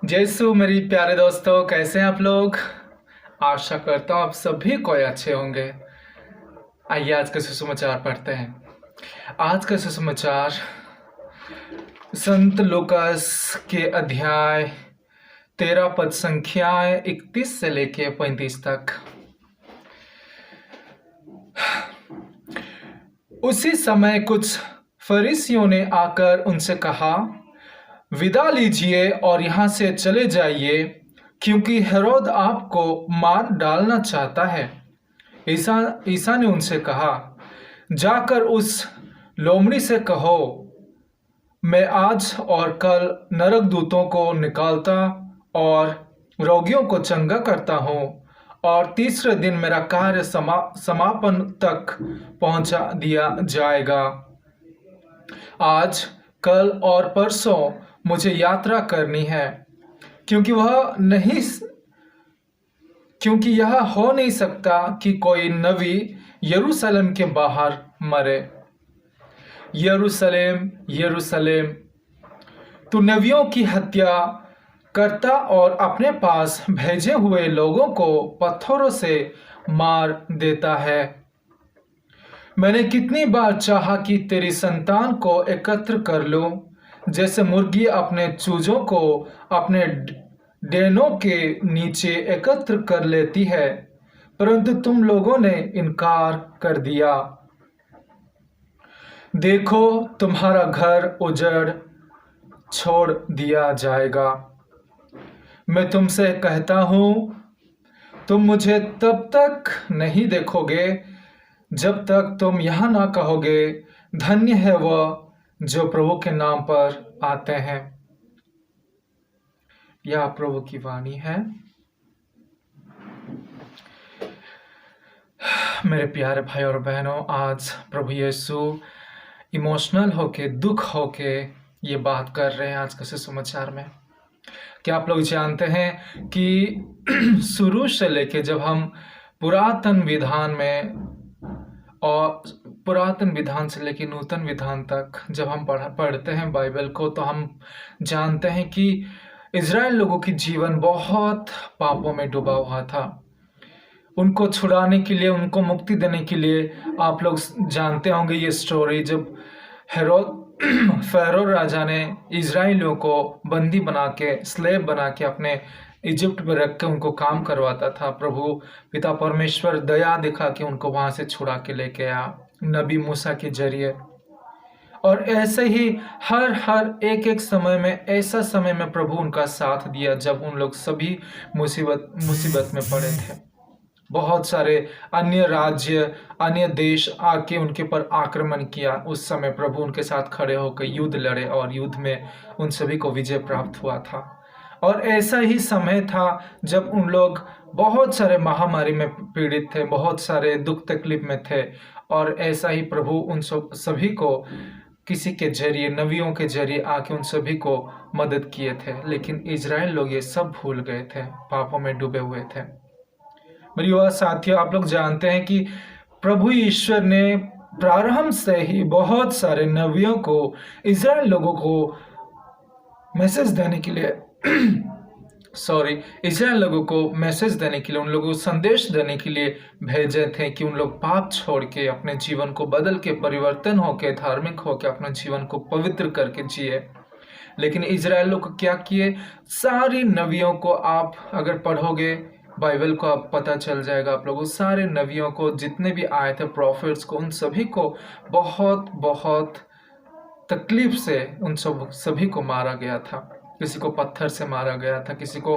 जयसु मेरी प्यारे दोस्तों, कैसे हैं आप लोग। आशा करता हूँ आप सभी कोई अच्छे होंगे। आइए आज का सुसमाचार पढ़ते हैं। आज का सुसमाचार संत लूकास के अध्याय 13 पद संख्याएं 31 से लेके 35 तक। उसी समय कुछ फरीसियों ने आकर उनसे कहा, विदा लीजिए और यहाँ से चले जाइए, क्योंकि हेरोद आपको मार डालना चाहता है। ईसा ने उनसे कहा, जाकर उस लोमड़ी से कहो, मैं आज और कल नरक दूतों को निकालता और रोगियों को चंगा करता हूँ, और तीसरे दिन मेरा कार्य समापन तक पहुंचा दिया जाएगा। आज, कल और परसों मुझे यात्रा करनी है, क्योंकि यह हो नहीं सकता कि कोई नबी यरूशलेम के बाहर मरे। यरूशलेम, यरूशलेम, तू नबियों की हत्या करता और अपने पास भेजे हुए लोगों को पत्थरों से मार देता है। मैंने कितनी बार चाहा कि तेरी संतान को एकत्र कर लूं, जैसे मुर्गी अपने चूजों को अपने डेनों के नीचे एकत्र कर लेती है, परंतु तुम लोगों ने इनकार कर दिया। देखो, तुम्हारा घर उजड़ छोड़ दिया जाएगा। मैं तुमसे कहता हूं, तुम मुझे तब तक नहीं देखोगे जब तक तुम यह ना कहोगे, धन्य है वह जो प्रभु के नाम पर आते हैं। यह प्रभु की वाणी है। मेरे प्यारे भाई और बहनों, आज प्रभु यीशु इमोशनल होके, दुख होके ये बात कर रहे हैं आज के सुसमाचार में। क्या आप लोग जानते हैं कि शुरू से लेके जब हम पुरातन विधान से लेकर नूतन विधान तक जब हम पढ़ते हैं बाइबल को, तो हम जानते हैं कि इज़राइल लोगों की जीवन बहुत पापों में डूबा हुआ था। उनको छुड़ाने के लिए, उनको मुक्ति देने के लिए, आप लोग जानते होंगे ये स्टोरी, जब फ़ारो राजा ने इज़राइलियों को बंदी बना के, स्लेव बना के अपने इजिप्ट में रख के उनको काम करवाता था। प्रभु पिता परमेश्वर दया दिखा के उनको वहां से छुड़ा के लेके आया नबी मूसा के जरिए। और ऐसे ही हर एक समय में, ऐसा समय में प्रभु उनका साथ दिया जब उन लोग सभी मुसीबत में पड़े थे। बहुत सारे अन्य राज्य, अन्य देश आके उनके पर आक्रमण किया। उस समय प्रभु उनके साथ खड़े होकर युद्ध लड़े और युद्ध में उन सभी को विजय प्राप्त हुआ था। और ऐसा ही समय था जब उन लोग बहुत सारे महामारी में पीड़ित थे, बहुत सारे दुख तकलीफ में थे, और ऐसा ही प्रभु उन सभी को किसी के जरिए, नबियों के जरिए आके उन सभी को मदद किए थे। लेकिन इजराइल लोग ये सब भूल गए थे, पापों में डूबे हुए थे। मेरी युवा साथियों, आप लोग जानते हैं कि प्रभु ईश्वर ने प्रारंभ से ही बहुत सारे नबियों को इजराइल लोगों को मैसेज देने के लिए इजराइल लोगों को मैसेज देने के लिए, उन लोगों को संदेश देने के लिए भेजे थे कि उन लोग पाप छोड़ के अपने जीवन को बदल के, परिवर्तन होके, धार्मिक होके अपने जीवन को पवित्र करके जिए। लेकिन इजराइल लोग क्या किए? सारी नबियों को आप अगर पढ़ोगे बाइबल को, आप पता चल जाएगा आप लोगों, सारे नबियों को, जितने भी आए थे प्रॉफिट्स को, उन सभी को बहुत तकलीफ से उन सभी को मारा गया था। किसी को पत्थर से मारा गया था, किसी को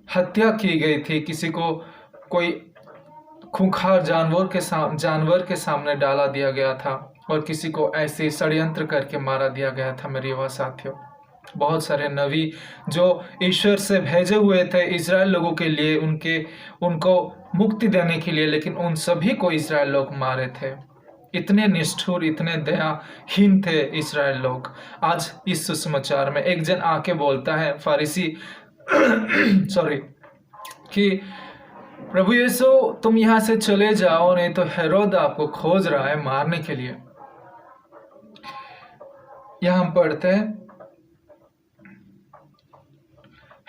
हत्या की गई थी, किसी को कोई खूंखार जानवर के सामने डाला दिया गया था, और किसी को ऐसे षड्यंत्र करके मारा दिया गया था। मेरे युवा साथियों, बहुत सारे नबी जो ईश्वर से भेजे हुए थे इजराइल लोगों के लिए, उनको मुक्ति देने के लिए, लेकिन उन सभी को इजराइल लोग मारे थे। इतने निष्ठुर, इतने दयाहीन थे इजराइल लोग। आज इस सुसमाचार में एक जन आके बोलता है, फारिसी कि प्रभु यीशु, तुम यहाँ से चले जाओ, नहीं तो हेरोद आपको खोज रहा है मारने के लिए। यहाँ हम पढ़ते हैं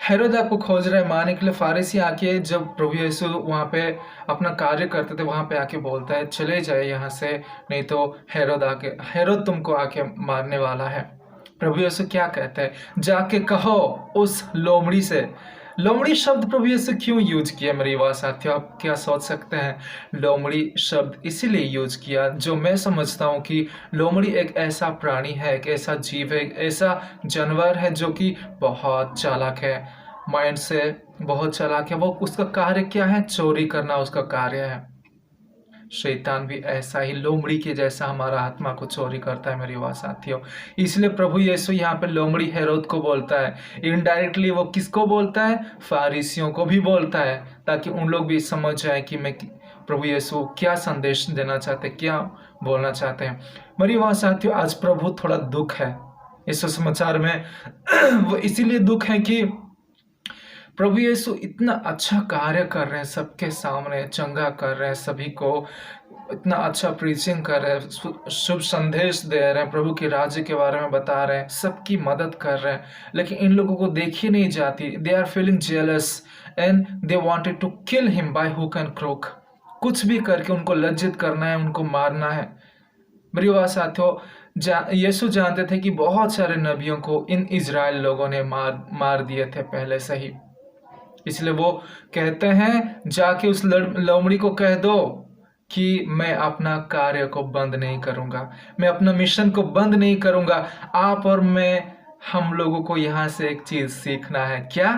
हेरोदा को खोज रहे मारने के लिए। फारिसी आके जब प्रभु यीशु वहाँ पे अपना कार्य करते थे, वहाँ पे आके बोलता है चले जाए यहाँ से, नहीं तो हेरोद तुमको आके मारने वाला है। प्रभु यीशु क्या कहते हैं, जाके कहो उस लोमड़ी से। लोमड़ी शब्द प्रभु यीशु क्यों यूज किया मेरे युवा साथियों, आप क्या सोच सकते हैं? लोमड़ी शब्द इसीलिए यूज किया, जो मैं समझता हूँ कि लोमड़ी एक ऐसा प्राणी है, एक ऐसा जीव है, एक ऐसा जानवर है जो कि बहुत चालाक है, माइंड से बहुत चालाक है। वो उसका कार्य क्या है? चोरी करना उसका कार्य है। शैतान भी ऐसा ही लोमड़ी के जैसा हमारा आत्मा को चोरी करता है मेरे युवा साथियों। इसलिए प्रभु यीशु यहाँ पे लोमड़ी हेरोद को बोलता है। इनडायरेक्टली वो किसको बोलता है? फारिसियों को भी बोलता है, ताकि उन लोग भी समझ जाए कि प्रभु यीशु क्या संदेश देना चाहते, क्या बोलना चाहते हैं। मेरे युवा साथियों, आज प्रभु थोड़ा दुख है इस समाचार में वो इसीलिए दुख है कि प्रभु यीशु इतना अच्छा कार्य कर रहे हैं, सबके सामने चंगा कर रहे हैं, सभी को इतना अच्छा प्रीचिंग कर रहे हैं, शुभ संदेश दे रहे हैं, प्रभु के राज्य के बारे में बता रहे हैं, सबकी मदद कर रहे हैं, लेकिन इन लोगों को देखी नहीं जाती। They are feeling jealous and they wanted to kill him by hook and crook. कुछ भी करके उनको लज्जित करना है, उनको मारना है। मेरी बात साथियों, यीशु जानते थे कि बहुत सारे नबियों को इन इजराइल लोगों ने मार दिए थे पहले से ही। इसलिए वो कहते हैं जाके उस लोमड़ी को कह दो कि मैं अपना कार्य को बंद नहीं करूंगा, मैं अपना मिशन को बंद नहीं करूंगा। आप और मैं, हम लोगों को यहाँ से एक चीज सीखना है। क्या?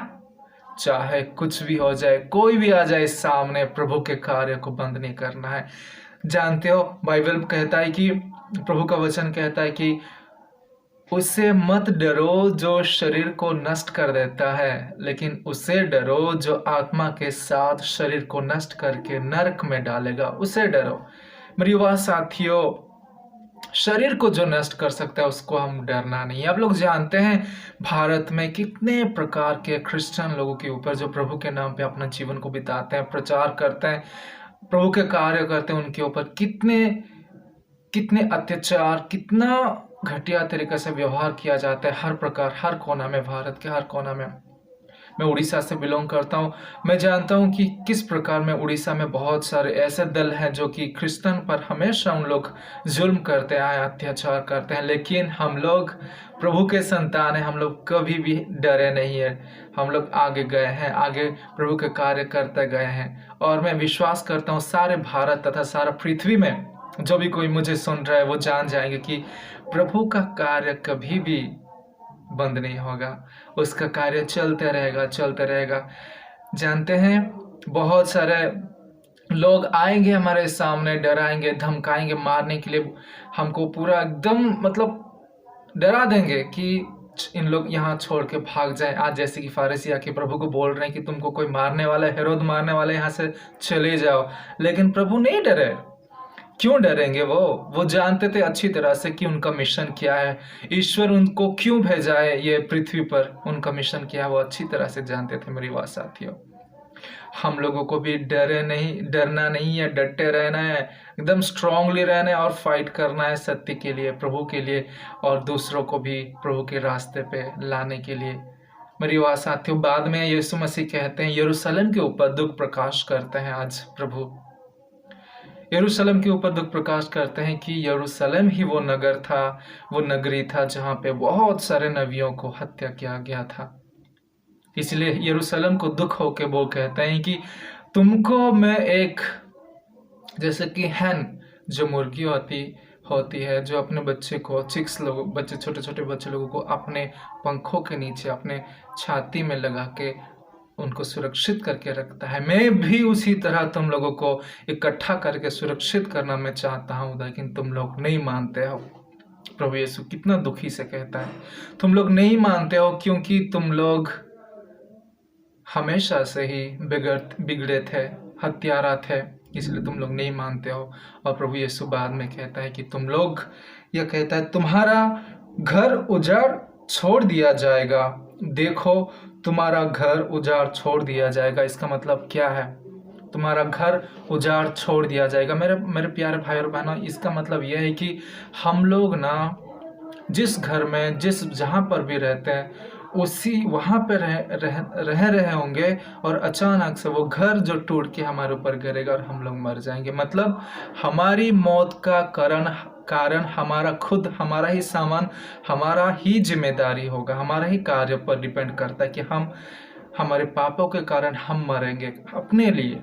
चाहे कुछ भी हो जाए, कोई भी आ जाए सामने, प्रभु के कार्य को बंद नहीं करना है। जानते हो, बाइबल कहता है कि, प्रभु का वचन कहता है कि उससे मत डरो जो शरीर को नष्ट कर देता है, लेकिन उससे डरो जो आत्मा के साथ शरीर को नष्ट करके नरक में डालेगा, उससे डरो। मेरी युवा साथियों, शरीर को जो नष्ट कर सकता है उसको हम डरना नहीं। आप लोग जानते हैं भारत में कितने प्रकार के क्रिश्चियन लोगों के ऊपर जो प्रभु के नाम पे अपना जीवन को बिताते हैं, प्रचार करते हैं, प्रभु के कार्य करते हैं, उनके ऊपर कितने कितने अत्याचार, कितना घटिया तरीके से व्यवहार किया जाता है हर प्रकार, हर कोना में, भारत के हर कोना में। मैं उड़ीसा से बिलोंग करता हूँ। मैं जानता हूँ कि किस प्रकार में उड़ीसा में बहुत सारे ऐसे दल हैं जो कि क्रिश्चियन पर हमेशा उन लोग जुल्म करते आए, अत्याचार करते हैं, लेकिन हम लोग प्रभु के संतान हैं, हम लोग कभी भी डरे नहीं है। हम लोग आगे गए हैं, आगे प्रभु के कार्य करते गए हैं। और मैं विश्वास करता हूँ सारे भारत तथा सारा पृथ्वी में जो भी कोई मुझे सुन रहा है वो जान जाएंगे कि प्रभु का कार्य कभी भी बंद नहीं होगा, उसका कार्य चलते रहेगा, चलते रहेगा। जानते हैं, बहुत सारे लोग आएंगे हमारे सामने, डराएंगे, धमकाएंगे, मारने के लिए हमको पूरा एकदम मतलब डरा देंगे कि इन लोग यहाँ छोड़ के भाग जाएं। आज जैसे कि फारिसी आके प्रभु को बोल रहे हैं कि तुमको कोई मारने वाला है, हेरोद मारने वाला है, यहाँ से चले जाओ। लेकिन प्रभु नहीं डरे। क्यों डरेंगे? वो जानते थे अच्छी तरह से कि उनका मिशन क्या है, ईश्वर उनको क्यों भेजा है ये पृथ्वी पर, उनका मिशन क्या है वो अच्छी तरह से जानते थे। मेरी बात साथियों, हम लोगों को भी डरना नहीं है, डटे रहना है, एकदम स्ट्रांगली रहना है और फाइट करना है सत्य के लिए, प्रभु के लिए, और दूसरों को भी प्रभु के रास्ते पे लाने के लिए। मेरी बात साथियों, बाद में यीशु मसीह कहते हैं यरूशलेम के ऊपर दुख प्रकाश करते हैं। आज प्रभु यरूशलेम के ऊपर दुख प्रकाश करते हैं कि यरूशलेम ही वो नगर था, वो नगरी था जहाँ पे बहुत सारे नबियों को हत्या किया गया था। इसलिए यरूशलेम को दुख होके वो कहते हैं कि तुमको मैं एक, जैसे कि हैन जो मुर्गी होती है, जो अपने बच्चे को, चिक्स लोग, बच्चे, छोटे छोटे बच्चे लोगों को अपने पंखों के नीचे, अपने छाती में लगा के उनको सुरक्षित करके रखता है, मैं भी उसी तरह तुम लोगों को इकट्ठा करके सुरक्षित करना मैं चाहता हूँ, लेकिन तुम लोग नहीं मानते हो। प्रभु यीशु कितना दुखी से कहता है, तुम लोग नहीं मानते हो क्योंकि तुम लोग हमेशा से ही बिगड़े थे, हत्यारा थे, इसलिए तुम लोग नहीं मानते हो। और प्रभु यीशु बाद में कहता है कि तुम लोग, यह कहता है तुम्हारा घर उजाड़ छोड़ दिया जाएगा, देखो तुम्हारा घर उजाड़ छोड़ दिया जाएगा। इसका मतलब क्या है? तुम्हारा घर उजाड़ छोड़ दिया जाएगा। मेरे प्यारे भाई और बहनों, इसका मतलब यह है कि हम लोग ना जिस घर में, जहाँ पर भी रहते हैं, उसी वहाँ पे रहे होंगे और अचानक से वो घर जो टूट के हमारे ऊपर गिरेगा और हम लोग मर जाएंगे। मतलब हमारी मौत का कारण हमारा ही सामान, हमारा ही जिम्मेदारी होगा, हमारा ही कार्य पर डिपेंड करता है कि हम हमारे पापों के कारण हम मरेंगे अपने लिए।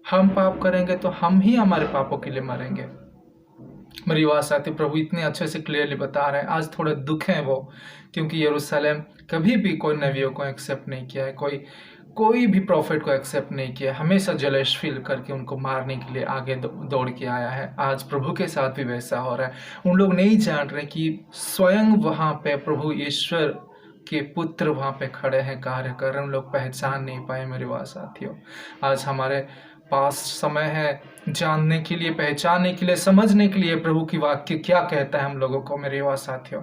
हम पाप करेंगे तो हम ही हमारे पापों के लिए मरेंगे। मेरी बात साथी, प्रभु इतने अच्छे से क्लियरली बता रहे हैं। आज थोड़ा दुख है वो, क्योंकि यरूशलेम कभी भी कोई नबियों को एक्सेप्ट नहीं किया है, कोई भी प्रॉफिट को एक्सेप्ट नहीं किया, हमेशा जलेश फील करके उनको मारने के लिए आगे दौड़ के आया है। आज प्रभु के साथ भी वैसा हो रहा है। उन लोग नहीं जान रहे कि स्वयं वहाँ पे प्रभु ईश्वर के पुत्र वहाँ पे खड़े हैं, कार्य कर रहे हैं। उन लोग पहचान नहीं पाए। मेरे बात साथियों, आज हमारे पास समय है जानने के लिए, पहचानने के लिए, समझने के लिए प्रभु की वाक्य क्या कहता है हम लोगों को। मेरे युवा साथियों,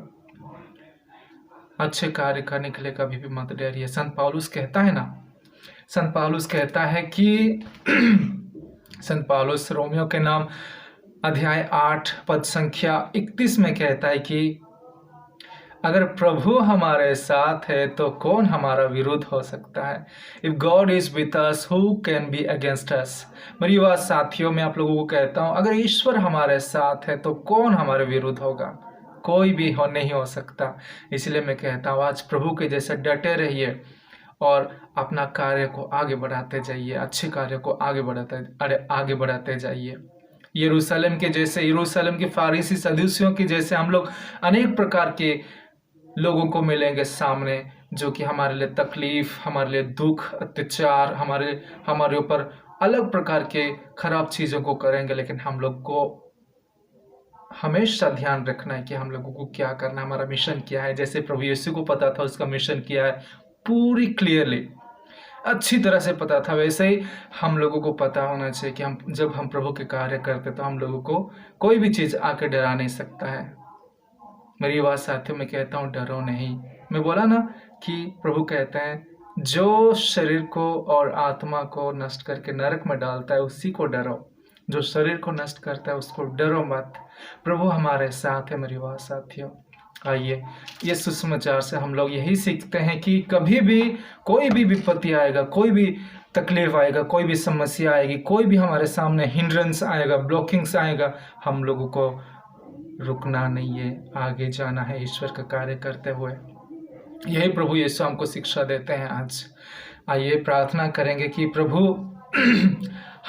अच्छे कार्य करने के लिए कभी भी मत डरिए। संत पौलुस कहता है ना, संत पौलुस कहता है कि संत पौलुस रोमियो के नाम अध्याय 8 पद संख्या 31 में कहता है कि अगर प्रभु हमारे साथ है तो कौन हमारा विरोध हो सकता है। If God is with us who can be against us. मेरी बात साथियों, मैं आप लोगों को कहता हूँ, अगर ईश्वर हमारे साथ है तो कौन हमारे विरुद्ध होगा। कोई भी नहीं हो सकता। इसलिए मैं कहता हूँ आज प्रभु के जैसे डटे रहिए और अपना कार्य को आगे बढ़ाते जाइए, अच्छे कार्य को आगे बढ़ाते जाइए। यरूशलेम के जैसे, यरूशलेम के फारिसी सदूसियों के जैसे हम लोग अनेक प्रकार के लोगों को मिलेंगे सामने, जो कि हमारे लिए तकलीफ, हमारे लिए दुख, अत्याचार, हमारे ऊपर अलग प्रकार के खराब चीज़ों को करेंगे। लेकिन हम लोग को हमेशा ध्यान रखना है कि हम लोगों को क्या करना है, हमारा मिशन क्या है। जैसे प्रभु यीशु को पता था उसका मिशन क्या है, पूरी क्लियरली अच्छी तरह से पता था, वैसे ही हम लोगों को पता होना चाहिए कि जब हम प्रभु के कार्य करते तो हम लोगों को कोई भी चीज़ आके डरा नहीं सकता है। मेरी बात साथियों, मैं कहता हूँ डरो नहीं। मैं बोला ना कि प्रभु कहते हैं जो शरीर को और आत्मा को नष्ट करके नरक में डालता है उसी को डरो। जो शरीर को नष्ट करता है उसको डरो मत। प्रभु हमारे साथ है। मेरी बात साथियों, आइए ये सुसमाचार से हम लोग यही सीखते हैं कि कभी भी कोई भी विपत्ति आएगा, कोई भी तकलीफ आएगा, कोई भी समस्या आएगी, कोई भी हमारे सामने हिंड्रेंस आएगा, ब्लॉकिंग्स आएगा, हम लोगों को रुकना नहीं है, आगे जाना है ईश्वर का कार्य करते हुए। यही प्रभु यीशु हमको शिक्षा देते हैं आज। आइए प्रार्थना करेंगे कि प्रभु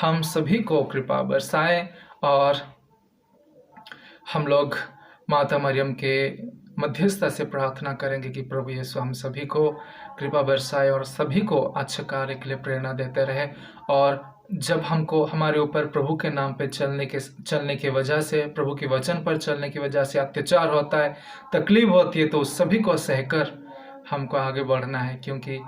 हम सभी को कृपा बरसाए और हम लोग माता मरियम के मध्यस्थता से प्रार्थना करेंगे कि प्रभु यीशु हम सभी को कृपा बरसाए और सभी को अच्छे कार्य के लिए प्रेरणा देते रहे। और जब हमको हमारे ऊपर प्रभु के नाम पे चलने की वजह से, प्रभु के वचन पर चलने की वजह से अत्याचार होता है, तकलीफ होती है, तो उस सभी को सहकर हमको आगे बढ़ना है, क्योंकि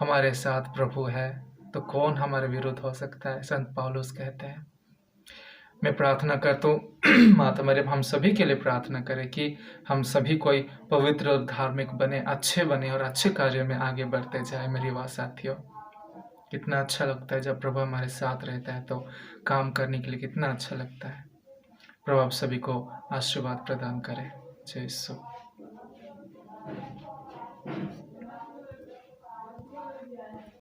हमारे साथ प्रभु है तो कौन हमारे विरुद्ध हो सकता है, संत पौलुस कहते हैं। मैं प्रार्थना करता हूँ माता मरियम हम सभी के लिए प्रार्थना करें कि हम सभी कोई पवित्र और धार्मिक बने, अच्छे बने और अच्छे कार्य में आगे बढ़ते जाए। मेरी बात साथियों, कितना अच्छा लगता है जब प्रभु हमारे साथ रहता है, तो काम करने के लिए कितना अच्छा लगता है। प्रभु आप सभी को आशीर्वाद प्रदान करे। जय यीशु।